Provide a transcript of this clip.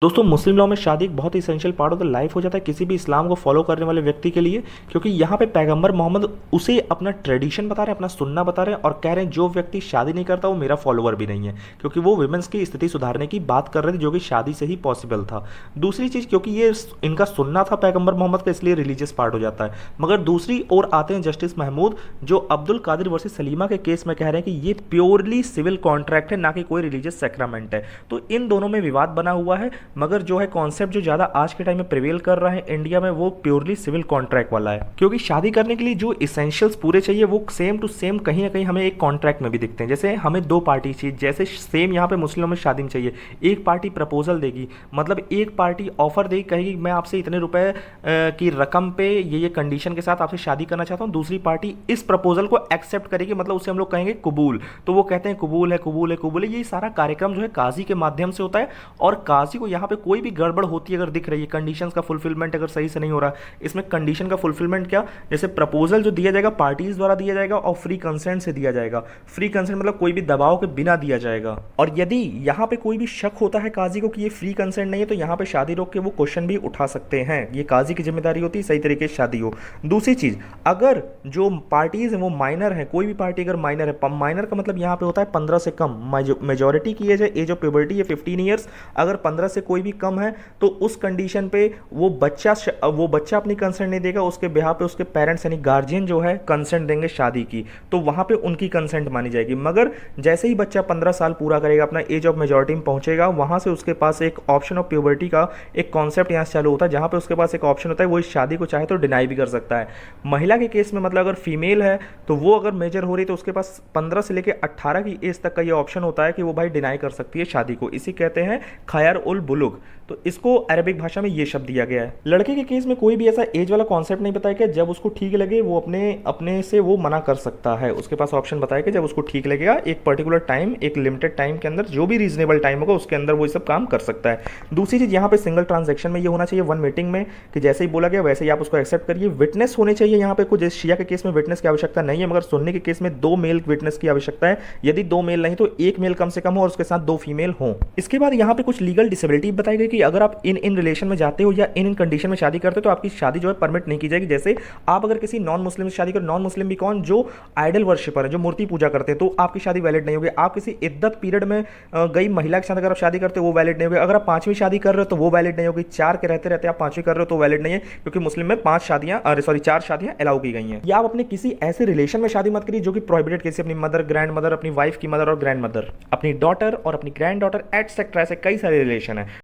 दोस्तों मुस्लिम लॉ में शादी एक बहुत ही essential part of the life हो जाता है किसी भी इस्लाम को फॉलो करने वाले व्यक्ति के लिए, क्योंकि यहाँ पे पैगंबर मोहम्मद उसे अपना ट्रेडिशन बता रहे हैं, अपना सुन्ना बता रहे हैं और कह रहे हैं जो व्यक्ति शादी नहीं करता वो मेरा फॉलोअर भी नहीं है, क्योंकि वो वुमेन्स की स्थिति सुधारने की बात कर रहे थे जो कि शादी से ही पॉसिबल था। दूसरी चीज़, क्योंकि ये इनका सुन्ना था पैगंबर मोहम्मद का, इसलिए रिलीजियस पार्ट हो जाता है। मगर दूसरी ओर आते हैं जस्टिस महमूद, जो अब्दुल कादिर वर्सेस सलीमा के केस में कह रहे हैं कि ये प्योरली सिविल कॉन्ट्रैक्ट है, ना कि कोई रिलीजियस सेक्रामेंट है। तो इन दोनों में विवाद बना हुआ है, मगर जो है कॉन्सेप्ट जो ज़्यादा आज के टाइम में प्रिवेल कर रहा है इंडिया में वो प्योरली सिविल कॉन्ट्रैक्ट वाला है, क्योंकि शादी करने के लिए जो इसेंशियल्स पूरे चाहिए वो सेम टू सेम कहीं ना कहीं हमें एक कॉन्ट्रैक्ट में भी दिखते हैं। जैसे हमें दो पार्टी चाहिए, जैसे सेम यहाँ पे मुस्लिमों में शादी में चाहिए, एक पार्टी प्रपोजल देगी, मतलब एक पार्टी ऑफर देगी, कहेगी मैं आपसे इतने रुपए की रकम पे ये कंडीशन के साथ आपसे शादी करना चाहता हूँ, दूसरी पार्टी इस प्रपोजल को एक्सेप्ट करेगी, मतलब उसे हम लोग कहेंगे कबूल, तो वो कहते हैं कबूल है कबूल है कबूल है। ये सारा कार्यक्रम जो है काजी के माध्यम से होता है, और काजी को यहाँ पे कोई भी गड़बड़ होती है अगर दिख रही है, कंडीशंस का फुलफिलमेंट अगर सही से नहीं हो रहा, इसमें कंडीशन का फुलफिलमेंट क्या, जैसे प्रपोजल जो दिया जाएगा पार्टीज द्वारा दिया जाएगा और फ्री कंसेंट से दिया जाएगा। फ्री कंसेंट मतलब कोई भी दबाव के बिना दिया जाएगा, और यदि यहाँ पे कोई भी शक होता है काजी को कि ये फ्री कंसेंट नहीं है, तो यहाँ पे शादी रोक के वो क्वेश्चन भी उठा सकते हैं। ये काजी की जिम्मेदारी होती है सही तरीके से शादी हो। दूसरी चीज, अगर जो पार्टीज है वो माइनर है, कोई भी पार्टी अगर माइनर है, माइनर का मतलब यहाँ पे होता है 15 से कम, मेजोरिटी की एज ऑफ प्यूबर्टी है 15 ईयर्स, अगर 15 से कोई भी कम है तो उस कंडीशन पे वो बच्चा अपनी कंसेंट नहीं देगा, उसके बिहाफ पे उसके पेरेंट्स यानी गार्जियन जो है कंसेंट देंगे शादी की, तो वहां पे उनकी कंसेंट मानी जाएगी। मगर जैसे ही बच्चा 15 साल पूरा करेगा, अपना एज ऑफ मेजॉरिटी में पहुंचेगा, वहां से उसके पास एक ऑप्शन ऑफ प्यूबर्टी का एक कॉन्सेप्ट यहाँ से चालू होता है, जहां पे उसके पास एक ऑप्शन होता है वो इस शादी को चाहे तो डिनाई भी कर सकता है। महिला के केस में मतलब अगर फीमेल है तो वो अगर मेजर हो रही है तो उसके पास 15 से लेकर 18 की एज तक का ये ऑप्शन होता है कि वो भाई डिनाई कर सकती है शादी को। इसी कहते हैं खैर उल बुलुग, तो इसको अरबिक भाषा में ये शब्द दिया गया है। लड़के के केस में कोई भी ऐसा एज वाला कॉन्सेप्ट नहीं बताया कि जब उसको ठीक लगे वो अपने से वो मना कर सकता है। उसके पास ऑप्शन बताया कि जब उसको ठीक लगेगा एक पर्टिकुलर टाइम, एक लिमिटेड टाइम के अंदर, जो भी रीजनेबल टाइम होगा उसके अंदर वो ये सब काम कर सकता है। दूसरी चीज, यहाँ पे सिंगल ट्रांजेक्शन में ये होना चाहिए वन मीटिंग में कि जैसे ही बोला गया वैसे ही आप उसको एक्सेप्ट करिए। विटनेस होने चाहिए यहाँ पे कुछ, शिया के केस में विटनेस की आवश्यकता नहीं है, मगर सुन्नी के केस में 2 मेल विटनेस की आवश्यकता है। यदि 2 मेल नहीं तो 1 मेल कम से कम हो और उसके साथ 2 फीमेल हो। इसके बाद यहाँ पे कुछ लीगल डिसेबिलिटी बताई गई कि अगर आप इन रिलेशन में जाते हो या इन कंडीशन में शादी करते हो तो आपकी शादी जो है परमिट नहीं की जाएगी। जैसे आप अगर किसी नॉन मुस्लिम से शादी करो, नॉन मुस्लिम भी कौन, जो आइडल वर्शिपर है, जो मूर्ति पूजा करते हैं, तो आपकी शादी वैलिड नहीं होगी। आप किसी इद्दत पीरियड में गई महिला के साथ अगर आप शादी करते हो वो वैलिड नहीं होगी। अगर आप 5वीं शादी कर रहे हो तो वो वैलिड नहीं होगी। 4 के रहते रहते आप 5वीं कर रहे हो तो वैलिड नहीं है, क्योंकि मुस्लिम में 4 शादियां अलाउ की गई हैं। या आप अपने किसी ऐसे रिलेशन में शादी मत करिए जो कि प्रोहिबिटेड, किसी अपनी मदर, ग्रैंड मदर, अपनी वाइफ की मदर और ग्रैंड मदर, अपनी डॉटर और अपनी ग्रैंड डॉटर एटसेट्रा, ऐसे कई सारे रिलेशन है।